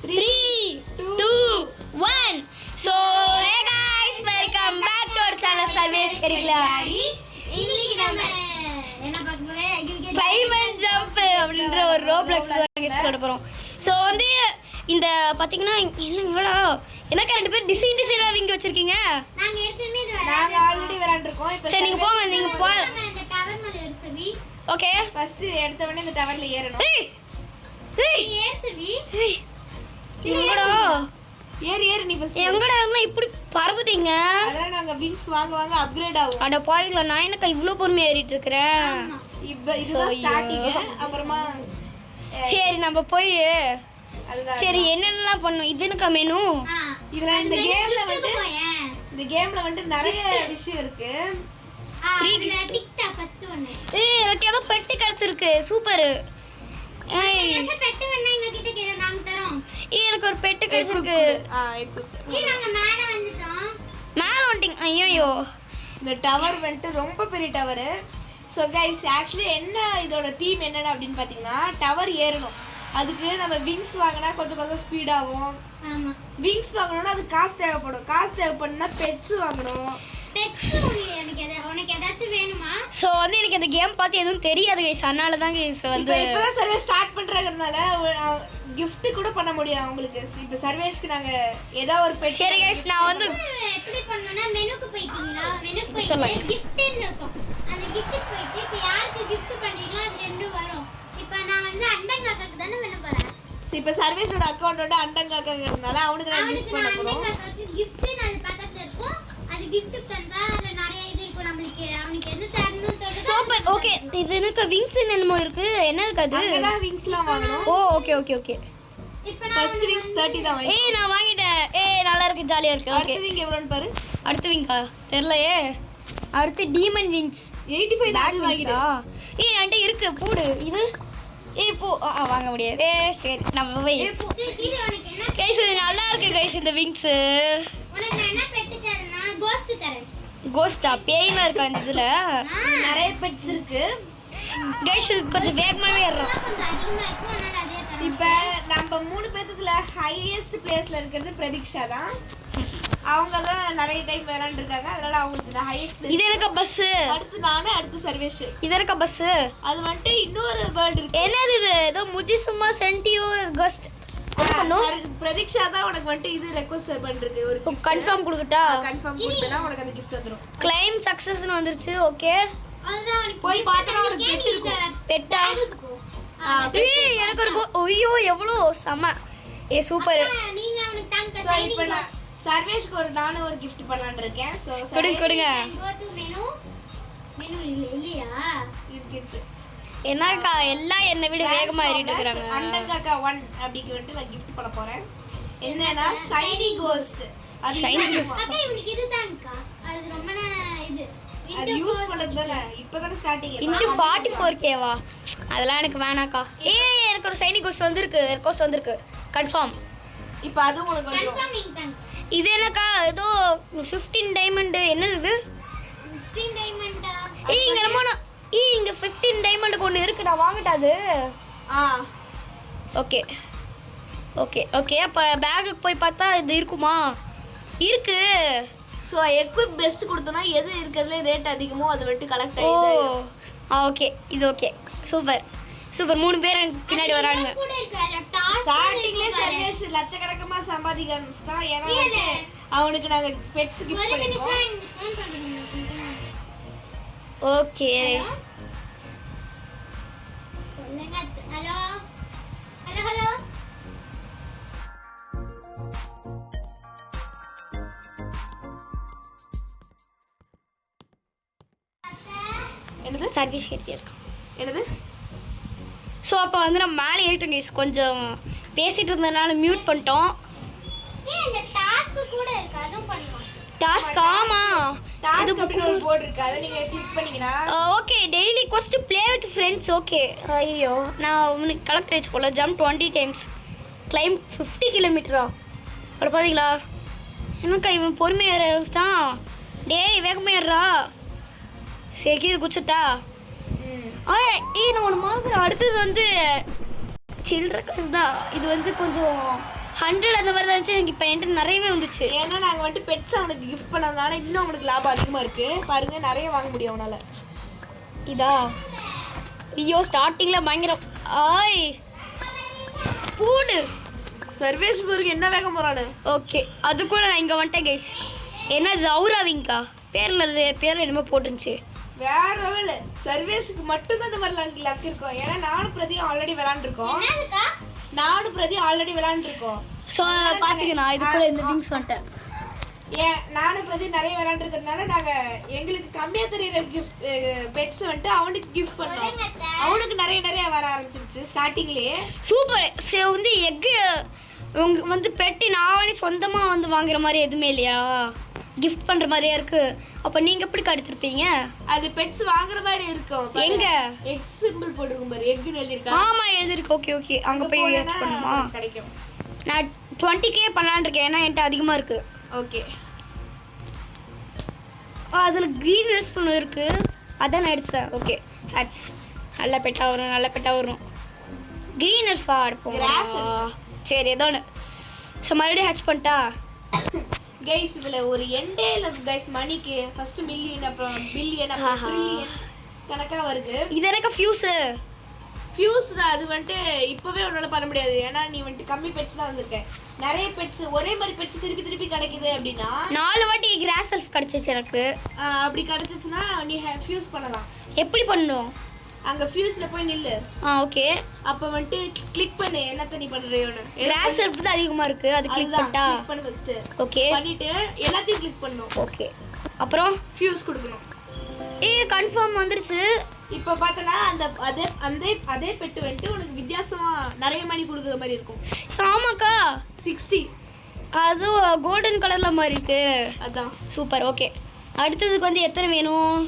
3, 2, 1. So hey guys, welcome back to our channel Sarvesh Curriculum. இன்னைக்கு நம்ம என்ன பார்க்க போறோம்? Climb and jump அப்படிங்கற ஒரு Roblox கேம் விளையாட போறோம். சோ வந்து இந்த பாத்தீங்கன்னா என்னங்கடா எனக்கு ரெண்டு பேர் டிசைனா விங்க வச்சிருக்கீங்க. நாங்க ஏற்கனவே இது நாங்க ஆல்ரெடி விளையாண்டிருக்கோம். இப்போ சரி நீங்க போங்க நீங்க போ. நம்ம இந்த டவர் மேல ஏறுறவி. ஓகே. ஃபர்ஸ்ட் எடுத்த உடனே இந்த டவர்ல ஏறணும். ஏய் ஏறுறவி. எங்கடா ஏறு நீ ஃபர்ஸ்ட். எங்கடா இப்படி பறந்துட்டீங்க? அதான் நாங்க விங்ஸ் வாங்க அப்கிரேட் ஆகும். அட பாவிங்களா நான் என்னக்கா இவ்ளோ பொறுமையா ஏறிட்டு இருக்கறேன். இப்போ இதுதான் ஸ்டார்டிங். அப்புறமா சரி நம்ம போய் அதுதான். சரி என்னென்னலாம் பண்ணனும் இது எனக்கு மெனு. இதுல இந்த கேம்ல வந்து நிறைய விஷயம் இருக்கு. இதுல டிக்டாக் ஃபர்ஸ்ட் ஒன்னு. ஏய் எனக்கு ஏதோ பெட்டி கிடைச்சிருக்கு சூப்பர். ஏய் என்ன பெட்டு வேணா எங்க கிட்ட கேளு நாங்க தரோம். எனக்கு ஒரு பெட்டி கிடைச்சிருக்கு. நாங்க மேல வந்துட்டோம். மேல வந்துட்டீங்க. ஐயோ இந்த டவர் வந்துட்டு ரொம்ப பெரிய டவர். ஸோ கைஸ் ஆக்சுவலி என்ன இதோட தீம் என்னென்ன அப்படின்னு பார்த்தீங்கன்னா டவர் ஏறணும். அதுக்கு நம்ம விங்ஸ் வாங்கினா கொஞ்சம் ஸ்பீடாகும். ஆமா விங்ஸ் வாங்கணும்னா அது காசு தேவைப்படும். காசு தேவைப்படுனா பெட்ஸ் வாங்கணும். பெட்ஸ் உனக்கு ஏதாச்சும் வேணுமா? சோ வந்து எனக்கு இந்த கேம் பார்த்து எதுவும் தெரியாது கைஸ். அதனால தான் கைஸ் வந்து இப்போதான் சர்வே ஸ்டார்ட் பண்றதுனால gift கூட பண்ண முடியும் உங்களுக்கு. இப்போ சர்வேஷ்க்கு நாங்க ஏதோ ஒரு பெட். சரி கைஸ் நான் வந்து எப்படி பண்ணனும்னா மெனுக்கு போய்ட்டீங்களா? மெனுக்கு போயிட்டு gift இருக்கும். அந்த gift போயிட்டு இப்போ யாருக்கு gift பண்றீங்களோ அது ரெண்டும் வரும். இப்போ நான் வந்து அண்டங்காக்காக்கு தான பண்ண போறேன். இப்போ சர்வேஷோட அக்கவுண்டோட அண்டங்காக்கங்கிறதுனால அவனுக்கு நான் gift பண்ண போறோம். அண்டங்காக்காக்கு gift அது பக்கத்துல இருக்கும். அது gift தந்தா அதுல நிறைய இது இருக்கும். நமக்கு அவனுக்கு எது தரணும் தோணுதோ சூப்பர். ஓகே இது எனக்கு விங்ஸ் என்னமோ இருக்கு. என்ன இருக்கு அது? அங்கதான் விங்ஸ்லாம் வாங்கணும். ஓ ஓகே ஓகே ஓகே. இப்போ நான் ஃபர்ஸ்ட் விங்ஸ் 30 தான் வாங்கி. ஏய் நான் வாங்கிட்டேன். ஏய் நல்லா இருக்கு ஜாலியா இருக்கு. ஓகே அடுத்து விங் எவ்வளவுன்னு பாரு. அடுத்து விங்கா தெரியலையே. அடுத்து டீமன் விங்ஸ் 85 தான் வாங்கிட்டா. ஏய் என்கிட்ட இருக்கு போடு இது. ஏய் போ வாங்க முடியாது. சரி நம்ம போய் இது உனக்கு என்ன கைஸ் இது நல்லா இருக்கு கைஸ் இந்த விங்ஸ். உனக்கு நான் என்ன பெட் தரேன்னா கோஸ்ட் தரேன். கோஸ்டா பேய்லாம் இருக்கா இந்த இதுல? நிறைய பெட்ஸ் இருக்கு. கைஸ் இது கொஞ்சம் வேகமாவே ஏறணும். கொஞ்சம் அதிகமா இருக்கும். அதனால அதே தரேன். இப்போ நம்ம 3 பேத்துல ஹையஸ்ட் பிளேஸ்ல இருக்கிறது பிரதீக்ஷா தான். அவங்க தான் நிறைய டைம் விளையாண்டுருக்காங்க. அதனால அவங்களுக்கு இந்த ஹையஸ்ட் பிளேஸ். இது எனக்கு பஸ். அடுத்து நானு அடுத்து சர்வேஷ். இது எனக்கு பஸ். அது வந்துட்டு இன்னொரு வேர்ல்ட் இருக்கு. என்னது இது? ஏதோ முஜிசுமா சென்டியோ கோஸ்ட். பிரதீக்ஷா தான் உனக்கு வந்துட்டு இது ரெக்வெஸ்ட் பண்ணிருக்கு. ஒரு கன்ஃபார்ம் கொடுக்கட்டா? கன்ஃபார்ம் கொடுத்தனா உனக்கு அந்த gift வந்துரும். கிளைம் சக்சஸ்னு வந்துருச்சு. ஓகே அதுதான் உனக்கு போய் gift பார்த்தா உனக்கு தந்திருக்கேன். பெட் நீ இருக்கும். பெட்டா? பேகுக்கு போ. ஏய் எனக்கு ஒரு ஐயோ எவ்வளோ செம. ஏ சூப்பர். நீங்க அவனுக்கு தாங்க So, இப்போ சைனிங் நான் சர்வேஷ்க்கு நானும் ஒரு gift பண்ணலாம்னு இருக்கேன். சோ கொடுங்க go to menu இல்லையா? இருக்கு. என்னக்கா எல்லாம் என்னை விட வேகமா ஏறிட்டு இருக்காங்க. அண்டங்காக்கா 1 அப்படிக்கு வந்து நான் gift பண்ண போறேன். என்னன்னா ஷைனி கோஸ்ட். அது Shiny ghost. அக்கா இவனுக்கு இதுதான்க்கா. அது ரொம்ப இது அது யூஸ் பண்ணதுதானே இப்போதானே ஸ்டார்டிங். இன்டு 44K-வா? அதெல்லாம் எனக்கு வேணாக்கா. ஏய் எனக்கு ஒரு ஷைனி கோஸ்ட் வந்திருக்கு. ரெக்வெஸ்ட் வந்திருக்கு. கன்ஃபார்ம். இப்போ அதுவும் உனக்கு வந்துரும். கன்ஃபார்ம் நீங்க தாங்க. இது என்னக்கா ஏதோ 15 டைமண்ட் என்னது இது? 15 டைமண்டா? ஏய் இங்க இங்க 15 டைமண்டுக்கு ஒன்னு இருக்குடா வாங்கட்டா அது? ஓகே ஓகே ஓகே அப்ப பேக்குக்கு போய் பார்த்தா இது இருக்குமா? இருக்கு. சோ எக்விப் பெஸ்ட் கொடுத்தனா எது இருக்குதுல ரேட் அதிகமோ அது வந்துட்டு கலெக்ட் ஓ ஆயிடுது. ஓகே இது ஓகே சூப்பர் சூப்பர். 3 பேர் எனக்கு பின்னாடி வராங்க. கூட இருக்குல்ல டாஸ்க் ஸ்டார்டிங்ல சர்வேஷ் லட்சக்கணக்கமா சம்பாதிக்கிறான். ஏன்னா வந்து அவனுக்கு நாங்க பெட்ஸ் கிஃப்ட் ஒரு பண்ணிருக்கோம். நிமிஷம் ஃபோன் பண்ணுங்க. ஓகே சொல்லுங்க. ஹலோ ஹலோ ஹலோ என்னது சர்வீஸ் ஏற்றி இருக்கோம். என்னது? ஸோ அப்போ வந்து நம்ம மேலே ஏறிட்டோம் கைஸ். கொஞ்சம் பேசிட்டு இருந்ததுனால மியூட் பண்ணிட்டோம். ஏய் இந்த டாஸ்க் கூட இருக்கு. அதுவும் பண்ணலாம். டாஸ்க் ஆமா டாஸ்க் அப்படின்னு ஒரு போர்டு இருக்கு. அதை நீங்க கிளிக் பண்ணீங்கன்னா okay daily quest play with friends. Okay ஐயோ நான் உனக்கு கலெக்ட் ஆயிடுச்சு போல. Jump 20 times. கிளைம் 50 கிலோமீட்டரா? அப்படி போவீங்களா? என்னக்கா இவன் பொறுமையாக ஏற ஆரம்பிச்சிட்டான். டேய் வேகமாக ஏறா. சரி கீழே குச்சிட்டா. ஏய் நான் ஒன்று மாறுறேன். அடுத்தது வந்து சில்ட்ர கஸ் தான். இது வந்து கொஞ்சம் 100 அந்த மாதிரி தான் இருந்துச்சு. எனக்கு இப்போ என்கிட்ட நிறையவே வந்துச்சு. ஏன்னா நாங்கள் வந்துட்டு பெட்ஸ் அவனுக்கு கிஃப்ட் பண்ணதுனால இன்னும் அவனுக்கு லாபம் அதிகமாக இருக்குது. பாருங்கள், நிறைய வாங்க முடியும் அவனால். இதா ஐயோ ஸ்டார்டிங்கில் பயங்கரம். ஆய் பூடு சர்வேஷ் பாருங்க என்ன வேகம் போகிறானு. ஓகே அதுக்குள்ள நான் இங்கே வந்துட்டேன் கைஸ். என்ன இது அவுராவிங்கா பேர் என்னமோ போட்டுருந்துச்சு. வேற லெவல். சர்வேஷுக்கு மட்டும்தான் இந்த மாதிரி லக் இருக்கும். ஏன்னா நானும் பிரதியும் ஆல்ரெடி விளாண்டுருக்கோம். ஸோ பார்த்துக்கண்ணா இதுக்குள்ள இந்த விங்ஸ் வந்துட்டேன். ஏன் நானும் பிரதி நிறைய விளாண்டுருக்கிறதுனால நாங்கள் எங்களுக்கு கம்மியாக தெரியுற கிஃப்ட் பெட்ஸ் வந்துட்டு அவனுக்கு கிஃப்ட் பண்ணோம். அவனுக்கு நிறைய வர ஆரம்பிச்சிருச்சு ஸ்டார்டிங்லேயே. சூப்பர். சரி வந்து எக்கு உங்க வந்து பெட்டி நான் சொந்தமாக வந்து வாங்குற மாதிரி எதுவுமே இல்லையா? கிஃப்ட் பண்ணுற மாதிரியா இருக்கு. அப்போ நீங்கள் எப்படி கடுத்துருப்பீங்க? அது பெட்ஸ் வாங்குற மாதிரி இருக்கும். எங்க எக்ஸ் சிம்பிள் போட்டுருக்கும் பாரு, எக்குன்னு எழுதியிருக்கா. ஆமாம் எழுதிருக்கு. ஓகே அங்கே போய் யூஸ் பண்ணுமா? கிடைக்கும். நான் 20K பண்ணலான்னு இருக்கேன். ஏன்னா என்கிட்ட அதிகமாக இருக்குது. ஓகே அதில் க்ரீன் எல்ஃப் ஒன்று இருக்குது, அதான் நான் எடுத்தேன். ஓகே ஹேட்ச் நல்ல பெட்டாக வரும். க்ரீன் எல்ஃபா எடுப்போம். சரி ஏதோ ஒன்று. ஸோ மறுபடியும் ஹேட்ச் பண்ணிட்டா கைஸ். இதில் ஒரு எண்டே இல்லை கைஸ். மணிக்கு ஃபர்ஸ்ட் மில்லியன், அப்புறம் பில்லியன், அப்புறம் ட்ரில்லியன் கணக்காக வருது. இது எனக்கு ஃபியூஸ்ல அது வந்துட்டு இப்போவே உன்னால் பண்ண முடியாது. ஏன்னா நீ வந்துட்டு கம்மி பெட்ஸ் தான் வந்திருக்க. நிறைய பெட்ஸ் ஒரே மாதிரி பெட்ஸ் திருப்பி கிடைக்குது அப்படின்னா 4 வாட்டி கிராஸ் எல்ஃப் கிடச்சிச்சு எனக்கு. அப்படி கிடச்சிச்சுன்னா நீ ஃபியூஸ் பண்ணலாம். எப்படி பண்ணணும்? அங்கே ஃபியூஸில் போய் நில்லு. ஓகே. அப்போ வந்துட்டு கிளிக் பண்ணு என்னத்த நீ பண்ணுறியோன்னு. கிராஸ் எல்ஃப் தான் அதிகமாக இருக்குது, அது கிளிக் பண்ணிட்டா. கிளிக் பண்ணு ஃபர்ஸ்ட். ஓகே பண்ணிட்டு எல்லாத்தையும் கிளிக் பண்ணணும். ஓகே அப்புறம் ஃபியூஸ் கொடுக்கணும். கன்ஃபார்ம் வந்துருச்சு. இப்போ பார்த்தனா அதே பெட்டு வந்துட்டு உனக்கு வித்தியாசமாக நிறைய மணி கொடுக்குற மாதிரி இருக்கும். ஆமாக்கா 60. அது கோல்டன் கலரில் மாதிரி இருக்கு. அதான் சூப்பர். ஓகே அடுத்ததுக்கு வந்து எத்தனை வேணும்?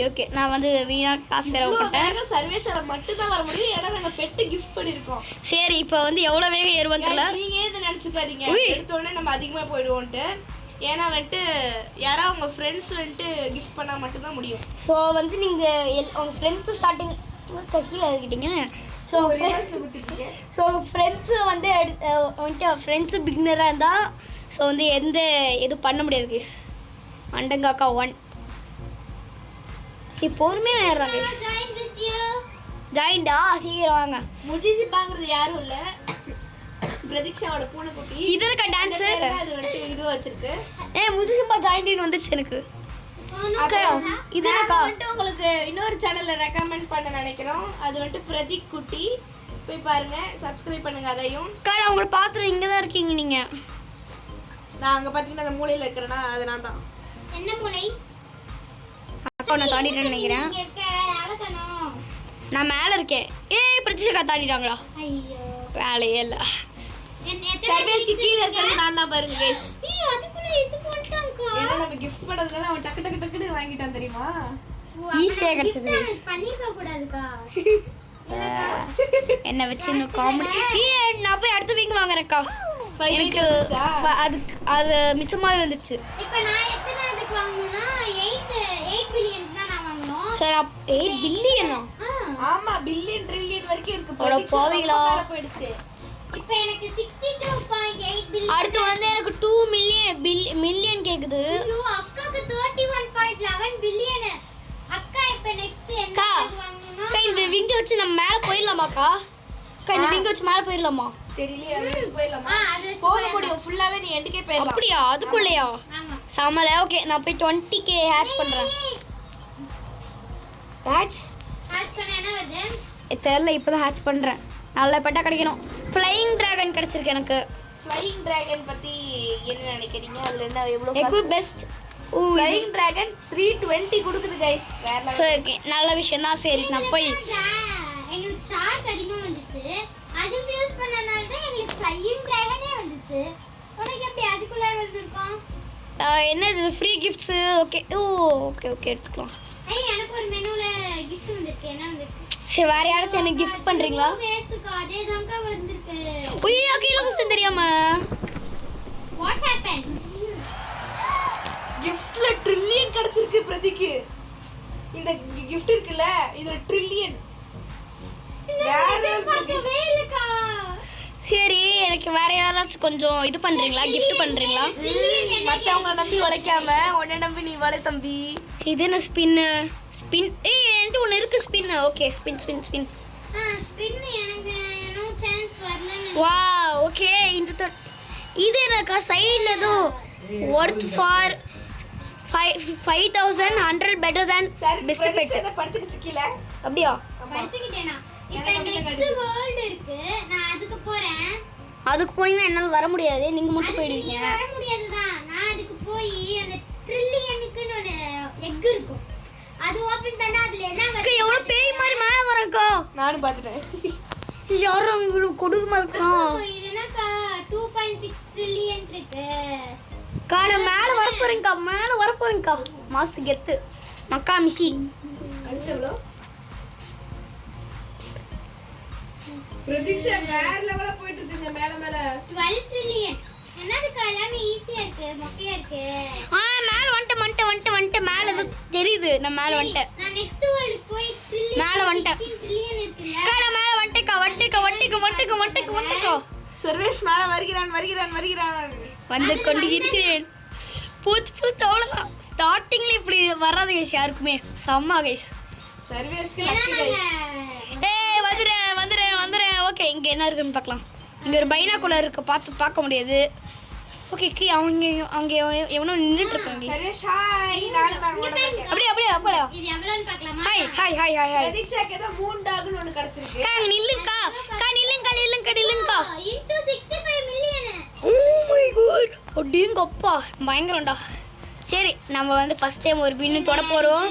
ஓகே நான் வந்து வீணாக காசு செலவு பண்ணிட்டேன். சர்வேஷால மட்டும் தான் வர முடியும். ஏன்னா நாங்கள் பெட்டு கிஃப்ட் பண்ணியிருக்கோம். சரி இப்போ வந்து எவ்வளோ வேகம் ஏறுவாங்கல்ல. நீங்கள் எது நினச்சிக்காதீங்க எடுத்தோடனே நம்ம அதிகமாக போயிடுவோன்ட்டு. ஏன்னா வந்துட்டு யாராவது உங்கள் ஃப்ரெண்ட்ஸ் வந்துட்டு கிஃப்ட் பண்ணால் மட்டும்தான் முடியும். ஸோ வந்து நீங்கள் உங்கள் ஃப்ரெண்ட்ஸும் ஸ்டார்டிங் கீழே இருக்கிட்டீங்க. ஸோ ஃப்ரெண்ட்ஸு வந்து வந்துட்டு ஃப்ரெண்ட்ஸும் பிகினராக இருந்தால் ஸோ வந்து எதுவும் பண்ண முடியாது கைஸ். அண்டங்காக்கா 1 இப்போதுமே ஏறுறாங்க. ஜாயிண்டா சீக்கிரம் வாங்க. முஜிசி பார்க்குறது யாரும் இல்லை, பிரதீக்ஷாவோட பூனைக்குட்டி. இது இருக்க டான்ஸ் அது வந்துட்டு இது வச்சிருக்கு. முதுசிம்பா ஜாயிண்டின்னு வந்துச்சு எனக்கு. இது வந்துட்டு உங்களுக்கு இன்னொரு சேனல்ல ரெக்கமெண்ட் பண்ண நினைக்கிறோம். அது வந்துட்டு பிரதீக் குட்டி, போய் பாருங்க, சப்ஸ்கிரைப் பண்ணுங்க. அதையும் நான் உங்களை பார்த்துட்டு இங்கே தான் இருக்கீங்க நீங்கள். நான் அங்கே பார்த்தீங்கன்னா அந்த மூலையில் இருக்கிறேன்னா அது நான் தான். என்ன மூலை? அக்கா நான் தாண்டிட்டேன்னு நினைக்கிறேன். நான் மேலே இருக்கேன். பிரதிஷா தாண்டிட்டாங்களா? ஐயோ வேலையே இல்லை. சர்வேஷ்க்கு கீழே இருக்கிறது நான் தான் பாருங்க கைஸ். அதுக்குள்ள இது போட்டாங்க. ஏன்னா நம்ம கிஃப்ட் பண்ணதுனால அவன் டக்கு வாங்கிட்டான் தெரியுமா? ஈஸியாக கிடச்சிச்சு. பண்ணிக்க கூடாதுக்கா. என்ன வச்சு காமெடி. நான் போய் அடுத்த வீக் வாங்குறேன்க்கா. எனக்கு அது மிச்சமாகவே வந்துடுச்சு. இப்போ நான் எத்தனாவதுக்கு வாங்கணும்னா 8 பில்லியன் தான் நான் வாங்கணும். சார் 8 பில்லியனா? ஆமா பில்லியன் ட்ரில்லியன் வரைக்கும் இருக்கு. போவீங்களா? போயிடுச்சு. இப்போ எனக்கு 62.8 பில்லியன். அடுத்து வந்து எனக்கு 2 மில்லியன் கேக்குது. ஐயோ அக்காக்கு 31.11 பில்லியன். அக்கா இப்போ நெக்ஸ்ட் என்ன வாங்கணும்னா இந்த விங்க வச்சு நம்ம மேலே போயிடலாமாக்கா? இந்த விங்க வச்சு மேலே போயிடலாமா? தெரியல. அது வச்சு போயிடலாமா? அது வச்சு போக முடியும். ஃபுல்லாவே நீ எண்டுக்கே போயிடலாம். அப்படியா? அதுக்குள்ளேயா? ஆமா சமல. ஓகே நான் போய் 20K ஹேட்ச் பண்றேன். ஹேட்ச் பண்ண என்ன வருது? தெரியல, இப்போதான் ஹேட்ச் பண்றேன். நல்ல பெட்டா கிடைக்கணும். ஃப்ளையிங் டிராகன் கிடைச்சிருக்கு எனக்கு. ஃப்ளையிங் டிராகன் பத்தி என்ன நினைக்கிறீங்க? அதுல என்ன எவ்வளவு எக்கு பெஸ்ட் ஃப்ளையிங் டிராகன் 320 கொடுக்குது गाइस. வேற லெவல். நல்ல விஷயம் தான். சரி நான் போய் எங்களுக்கு ஷார்க் அதிகமா வந்துச்சு. அது ஃபியூஸ் பண்ணனால தான் எங்களுக்கு ஃப்ளையிங் டிராகனே வந்துச்சு. உனக்கு எப்படி அதுக்குள்ள வந்திருக்கும்? என்னது ஃப்ரீ கிஃப்ட்ஸ்? ஓகே ஓகே எடுத்துக்கலாம். எனக்கு ஒரு மெனுல கிஃப்ட் வந்திருக்கு. என்ன வந்திருக்கு? சரி வேற யாராச்சும் எனக்கு கிஃப்ட் பண்றீங்களா? வேஸ்ட்க்கா அதேதான்க்கா வந்திருக்கு. ஐயோ கீழ குஸ்து தெரியாம. What happen? கிஃப்ட்ல ட்ரில்லியன் கிடைச்சிருக்கு பிரதிக்கு. இந்த கிஃப்ட் இருக்குல்ல, இதுல ட்ரில்லியன். வேற வேலைக்கா எனக்கு வேற யாராச்சும் கொஞ்சம் இது பண்றீங்களா, gift பண்றீங்களா? மத்தவங்க நம்பி உழைக்காம உன்னை நம்பி நீ வளை தம்பி. இது என்ன ஸ்பின்னு? ஸ்பின் என்கிட்ட ஒன்று இருக்கு ஸ்பின். Okay spin. ஸ்பின் எனக்கு நோ சான்ஸ் வரல. வா ஓகே இந்த இது என்னக்கா சைடில் ஏதோ ஒர்த் ஃபார் 5100 பெட்டர் தேன் சரி பெஸ்ட் பெட். என்ன படுத்துக்கிச்சு கீழே. அப்படியா? படுத்துக்கிட்டேனா? இப்போ நெக்ஸ்ட் வேர்ல்ட் இருக்கு, நான் அதுக்கு போறேன். அதுக்கு போனீங்கன்னா என்னால் வர முடியாது, நீங்கள் மட்டும் போயிடுவீங்க. வர முடியாதுதான். நான் அதுக்கு போய் அந்த ட்ரில்லியனுக்குன்னு ஒரு எக் இருக்கும், அது ஓபன் பண்ணா அதுல என்ன வரும்? எவ்வளோ பேய் மாதிரி மேலே வரக்கா. நானும் பார்த்துட்டேன். யாரும் இவ்வளோ கொடுக்குமா இருக்கிறோம். இது என்னக்கா 2.6 ட்ரில்லியன் இருக்கு. நான் மேலே வரப்போறேங்க்கா. மாசு கெத்து மக்கா மிஷி. அடுத்து எவ்வளோ? பிரதீக்ஷா வேற லெவல்ல போயிட்டு இருக்குங்க மேல மேல. 12 ட்ரில்லியன். என்னதுக்கா எல்லாமே ஈஸியா இருக்கு, மொக்கையா இருக்கு. மேலே வந்துட்டேன் மேலே ஏதோ தெரியுது. நான் மேலே வந்துட்டேன். நான் நெக்ஸ்ட் வேர்ல்டுக்கு போய் ட்ரில்லியன் மேலே வந்துட்டேன். 16 ட்ரில்லியன் இருக்குல்ல, நான் மேலே வந்துட்டேக்கா. சர்வேஷ் மேல வருகிறான். வந்து கொண்டு இருக்கிறேன். பூச்சு அவ்வளோதான். ஸ்டார்டிங்ல இப்படி வராது கைஸ் யாருக்குமே. செம்ம கைஸ். சர்வேஷ்க்கு ஏன்னா லக்கி கைஸ். ஏய் வந்துடுறேன். ஓகே இங்கே என்ன இருக்குன்னு பார்க்கலாம். இங்கே ஒரு பைனாக்குலர் இருக்கு, பார்க்க முடியாது. ஓகே அங்கே எவனோ நின்றுட்டு இருக்காங்க. சர்வேஷ் ஹாய். நானும் வாங்க வந்தேன். அப்படியே இது எவ்வளவுன்னு பார்க்கலாமா? ஹாய் பிரதீக்ஷாக்கு ஏதோ 3 டாக்னு ஒன்னு கிடைச்சிருக்கு. அங்க நில்லுங்கக்கா. நில்லுங்கக்கா. into 65 million. Oh my God. ஒடிங்கப்பா பயங்கரம்டா. சரி நம்ம வந்து ஃபர்ஸ்ட் டைம் ஒரு வின்னு தொட போறோம்.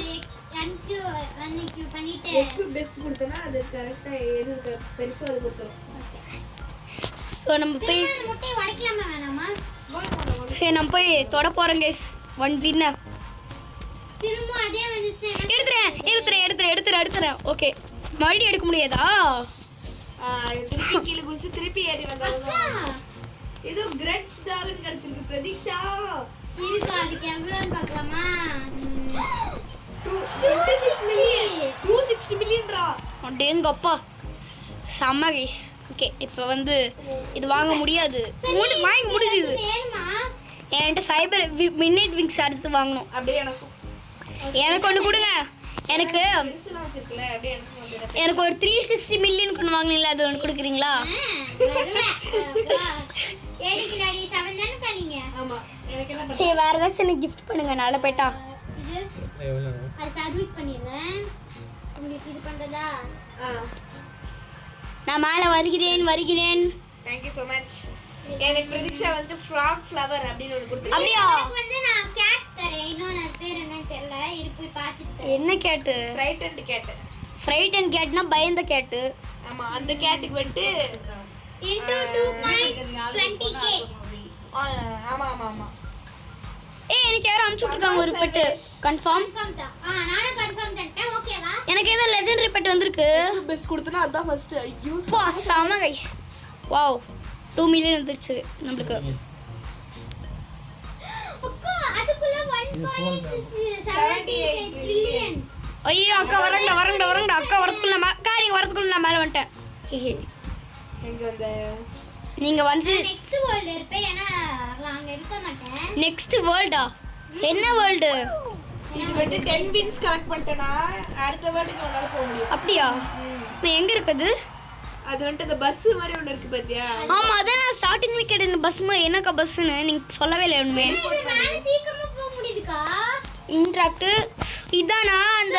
அன்னைக்கு பண்ணிட்டு எக்கு பெஸ்ட் கொடுத்தனா அது கரெக்ட்டா எது பெருசோ அது கொடுத்துரும். ஸோ நம்ம போய் அந்த முட்டையை உடைக்கலாமா வேணாமா? சரி நம்ம போய் தொட போறோம் கைஸ். ஒன் வின்னர் திரும்ப அதே வந்துச்சு. எடுத்துறேன். ஓகே மறுபடியும் எடுக்க முடியாதா? திருப்பி கீழ குசி திருப்பி ஏறி வந்தாலும் ஏதோ கிரட்ஸ் டாக்னு கிடைச்சிருக்கு பிரதீக்ஷா. இதுக்கு அதுக்கு எவ்வளவுன்னு பார்க்கலாமா? 260 மில்லியன் ரா. அடேங்கப்பா செம்ம கைஸ். ஓகே இப்போ வந்து இது வாங்க முடியாது. வாங்கி முடிஞ்சுது. வேணுமா? என்கிட்ட சைபர் மிட்நைட் விங்ஸ் அடுத்து வாங்கணும். அப்படியே எனக்கும் எனக்கு ஒன்று கொடுங்க. எனக்கு பெருசுலாம் வச்சிருக்கல அப்படியே எனக்கு ஒரு 360 மில்லியன் கொண்டு வாங்கினீங்களா, அது ஒன்று கொடுக்குறீங்களா? ஏடிக்கலாடி 7 தானே நீங்க? ஆமா எனக்கு என்ன சரி வேற ஏதாச்சும் எனக்கு கிஃப்ட் பண்ணுங்க. நல்ல பேட்டா இது அது சர்வீஸ் பண்ணிடுறேன். உங்களுக்கு இது பண்றதா? நான் மேலே வருகிறேன். Thank you so much. எனக்கு பிரதீக்ஷா வந்து ஃப்ராக் ஃப்ளவர் அப்படினு ஒன்னு கொடுத்துருக்காங்க. அப்படியா? எனக்கு வந்து நான் கேட் தரேன். இன்னொரு பேர் என்னன்னு தெரியல, இரு போய் பார்த்துட்டு. என்ன கேட்டு? ஃப்ரைட் அண்ட் கேட்னா பயந்த கேட்டு. ஆமா அந்த கேட்டுக்கு வந்து into 2.20k. ஆமா ஏய் எனக்கு யாரும் அனுப்பிச்சுட்ருக்காங்க ஒரு பெட்டு. கன்ஃபார்ம் கன்ஃபார்ம் தான். நானும் கன்ஃபார்ம் பண்ணிட்டேன். ஓகேவா? எனக்கு ஏதோ லெஜெண்டரி பெட் வந்திருக்கு. பெஸ்ட் கொடுத்தனா அதான் ஃபர்ஸ்ட். ஐயோ செம கைஸ். வாவ் 2 மில்லியன் வந்துருச்சு நம்மளுக்கு. அக்கா அதுக்குள்ள 1.78 ட்ரில்லியன். ஐயோ அக்கா வரங்கடா. அக்கா வரதுக்குள்ள நீங்க வரதுக்குள்ள நான் மேலே வந்துட்டேன். எங்க வந்த நீங்க வந்து நெக்ஸ்ட் வேர்ல்ட் இருப்பேன். ஏன்னா நான் அங்க இருக்க மாட்டேன். நெக்ஸ்ட் வேர்ல்டா? என்ன வேர்ல்டு? இது வந்து 10 வின்ஸ் கலெக்ட் பண்ணிட்டேனா அடுத்த வேர்ல்டுக்கு உன்னால போக முடியும். அப்படியா? நான் எங்க இருக்குது? அது வந்து அந்த பஸ் மாதிரி ஒன்னு இருக்கு பாத்தியா? ஆமா அதான் நான் ஸ்டார்டிங்ல கேட்டேன். இந்த பஸ் என்னக்கா பஸ்ன்னு நீங்க சொல்லவே இல்லை ஒண்ணுமே. இது மேல சீக்கிரமா போக முடியுதுக்கா? இன்ட்ராக்ட் இதானா அந்த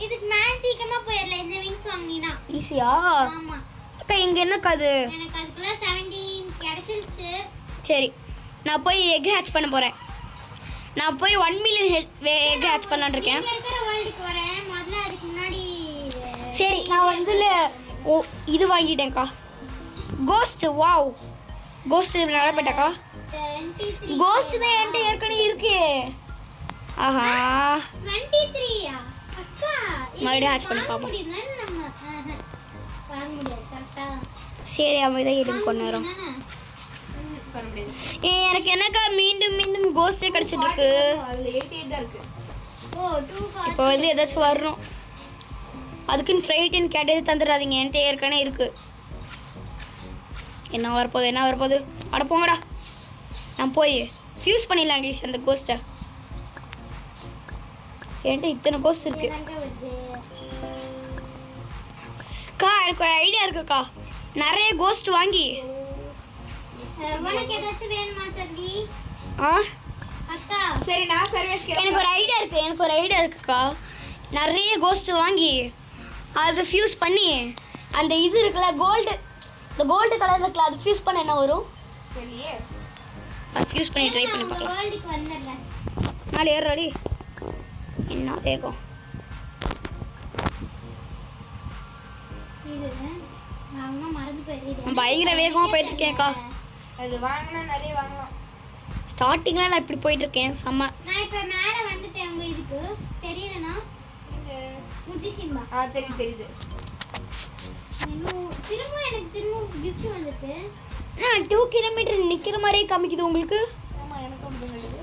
இதுக்கு மேல சீக்கிரமா போயிரல இந்த விங்ஸ் வாங்கினா. ஈஸியா? ஆமா அக்கா இங்க என்னக்கா அது? எனக்கு அதுக்குள்ள 17 கிடைச்சிருச்சு. சரி நான் போய் எக் ஹேட்ச் பண்ண போறேன். நான் போய் 1 மில்லியன் எக் ஹேட்ச் பண்ணலான்னு இருக்கேன். இங்க இருக்கிற வேர்ல்டுக்கு வரேன். முதல்ல அதுக்கு முன்னாடி சரி நான் வந்து இது வாங்கிட்டேன்க்கா. கோஸ்ட். வாவ் கோஸ்ட் நல்லா போயிட்டாக்கா. 23 கோஸ்ட் தான் என்கிட்ட ஏற்கனவே இருக்கே. ஆஹா 23 அக்கா மறுபடியும் ஹேட்ச் பண்ணி பார்ப்போம். நம்ம வாங்க முடியாது கரெக்ட்டா? சரி அமைதியாக இருங்க கொஞ்ச நேரம். பண்ண முடியாது. எனக்கு என்னக்கா மீண்டும் கோஸ்டே கிடைச்சிட்டு இருக்கு. அதுல 88 தான் இருக்கு. ஓ 2 இப்போ வந்து ஏதாச்சும் வரணும். அதுக்குன்னு ஃப்ரைட் அண்ட் கேட் எது தந்துடாதீங்க. என்கிட்ட ஏற்கனவே இருக்கு. என்ன வரப்போகுது அட போங்கடா. நான் போய் ஃபியூஸ் பண்ணிடலாம் கைஸ் அந்த கோஸ்ட்டை. என்கிட்ட இத்தனை கோஸ்ட் இருக்கு. அக்கா எனக்கு ஒரு ஐடியா இருக்குக்கா. நிறைய கோஸ்ட் வாங்கி உனக்கு ஏதாச்சும் வேணுமா சர்வி? ஆ அக்கா சரி நான் சர்வேஷ்க்கு எனக்கு ஒரு ஐடியா இருக்குக்கா. நிறைய கோஸ்ட் வாங்கி அதை ஃபியூஸ் பண்ணி அந்த இது இருக்குல்ல இந்த கோல்டு கலர் இருக்குல்ல அது ஃபியூஸ் பண்ண என்ன வரும்? தெரியலையே. அது ஃபியூஸ் பண்ணி ட்ரை பண்ணி பார்க்கலாம். வேர்ல்டுக்கு வந்துடுறேன். நாலு ஏறாடி என்ன வேகம். இது நான் மறந்து போயிடுறேன். நான் பயங்கர வேகமாக போயிட்டு இருக்கேன்க்கா. அது வாங்கினா நிறைய வாங்கலாம். ஸ்டார்டிங்கில் நான் இப்படி போயிட்டு இருக்கேன் செம்ம. நான் இப்போ மேலே வந்துட்டேன். உங்க இதுக்கு தெரியலனா முஜி சிம்பா தெரியுது. திரும்ப கிஃப்ட் வந்துட்டு 2 கிலோமீட்டர் நிற்கிற மாதிரியே காமிக்குது உங்களுக்கு. ஆமாம் எனக்கு ஒன்று சொல்லுது.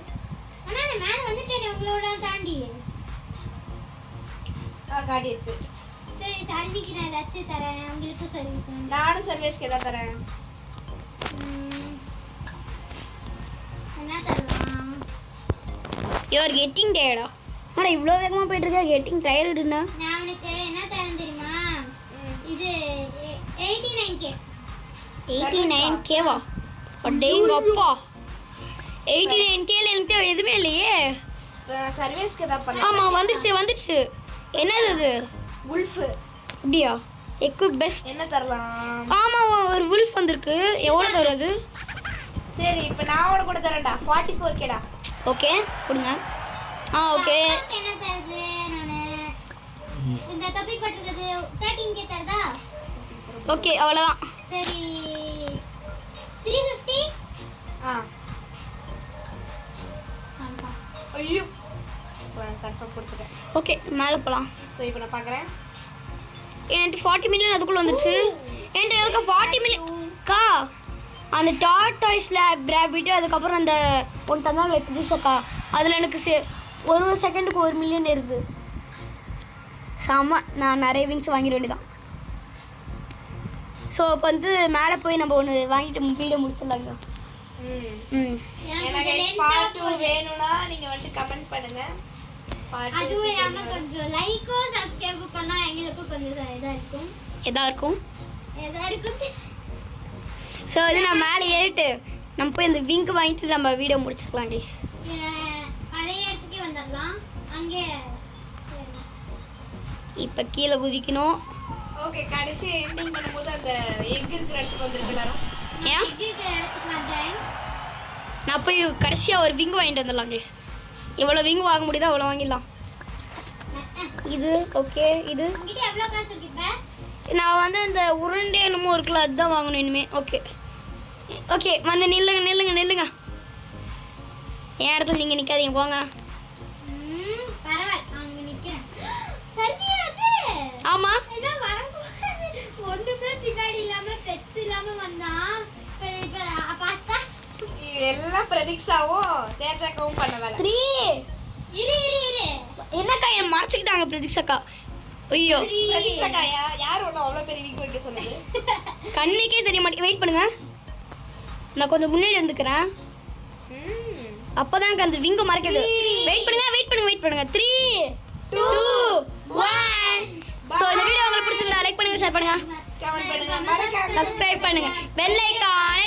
ஆனால் நான் மேலே வந்துட்டேன் உங்களோட தாண்டி. காட்டிடுச்சு. சரி சர்விக்கு நான் ஏதாச்சும் தரேன். உங்களுக்கும் சர்விக்கு நானும் சர்வேஷ்க்கு எதாவது தரேன். என்ன தரலாம்? யூஆர் கெட்டிங் டயர்டா? ஆனால் இவ்வளோ வேகமாக போயிட்டு இருக்கா. கெட்டிங் டயர்டுண்ணா. நான் உனக்கு என்ன தரேன் தெரியுமா? இது 89K. 89Kவா? அடேங்க அப்பா. 89Kல எனக்கு எதுவுமே இல்லையே. சர்வேஷ்க்கு எதாவது பண்ண. ஆமாம் வந்துடுச்சு. என்னது அது? உல்ஃபு. அப்படியா? Equip best. என்ன தரலாம்? ஆமாம் ஒரு உல்ஃப் வந்திருக்கு. எவ்வளோ தருது? சரி இப்போ நான் உனக்கு கூட தரேன்டா. 44Kடா. ஓகே கொடுங்க. ஓகே அக்காவுக்கு என்ன தருது? நான் இந்த தொப்பி போட்டிருக்கிறது 13K தருதா? ஓகே அவ்வளோதான். சரி 350. ஐயோ கன்ஃபார்ம் கொடுத்துட்டேன். ஓகே மேலே போகலாம். ஸோ இப்போ நான் பார்க்குறேன். என்கிட்ட 40 மில்லியன் அதுக்குள்ளே வந்துருச்சு. என்கிட்ட எனக்கு 40 மில்லியன்க்கா. அந்த டாடாய்ஸ் ரேபிட் அதுக்கப்புறம் அந்த ஒன்று தந்தாங்க புதுசாக்கா. அதில் எனக்கு ஒரு செகண்டுக்கு 1 மில்லியன் இருக்குது. செம்ம. நான் நிறைய விங்ஸ் வாங்கிட வேண்டியதான். ஸோ இப்போ வந்து மேலே போய் நம்ம ஒன்று வாங்கிட்டு வீடியோ முடிச்சிடலாங்க. எனக்கு பார்ட் 2 வேணும்னா நீங்க வந்து கமெண்ட் பண்ணுங்க. அதுவும் இல்லாம கொஞ்சம் லைக்கோ சப்ஸ்கிரைப் பண்ணா எங்களுக்கு கொஞ்சம் இதா இருக்கும். ஸோ இது நான் மேலே ஏறிட்டு நம்ம போய் இந்த விங்க் வாங்கிட்டு நம்ம வீடியோ முடிச்சுக்கலாம் கைஸ். பழைய இடத்துக்கே வந்துடலாம். அங்கே இப்போ கீழே குதிக்கணும். ஓகே கடைசி எண்டிங் பண்ணும்போது அந்த எக் இருக்கிற இடத்துக்கு வந்துருக்கு எல்லாரும். ஏன் இருக்கிற இடத்துக்கு வந்தேன். நான் போய் கடைசியாக ஒரு விங்க் வாங்கிட்டு வந்துடலாம் கைஸ். எவ்வளோ விங்க் வாங்க முடியுதோ அவ்வளோ வாங்கிடலாம். இது ஓகே. இது உங்ககிட்ட எவ்வளோ காசு இருக்கு இப்போ? நான் வந்து இந்த உருண்டை என்னமோ இருக்குல்ல அதுதான் வாங்கணும் இனிமே. ஓகே வந்து நில்லுங்க. என் இடத்துல நீங்கள் நிற்காதீங்க போங்க. பரவாயில்ல அங்க நிக்கிறேன். சர்வியாச்சு. ஆமாம் ஏதோ வரும்போது ஒண்ணுமே பின்னாடி இல்லாம பெட்ஸ் இல்லாம வந்தான். இப்ப பார்த்தா எல்லாம் பிரதீக்ஷாவும் தேஜாக்கவும் பண்ண வேலை. 3 இரு என்னக்கா என் மறைச்சிக்கிட்டாங்க பிரதீக்ஷாக்கா. ஐயோ பிரதீக்ஷாக்கா யார் ஒன்றும் அவ்வளோ பெரிய வீக் வைக்க சொன்னது? கண்ணுக்கே தெரிய மாட்டேங்க. வெயிட் பண்ணுங்க. நான் கொஞ்சம் முன்னாடி வந்துக்கிறேன். அப்போதான் அந்த விங்கு மறைக்குது. வெயிட் பண்ணுங்க. 3 2 1. ஸோ இந்த வீடியோ உங்களுக்கு பிடிச்சிருந்தா லைக் பண்ணுங்க, ஷேர் பண்ணுங்க, கமெண்ட் பண்ணுங்க, மறக்காம சப்ஸ்கிரைப் பண்ணுங்க, பெல் ஐகானை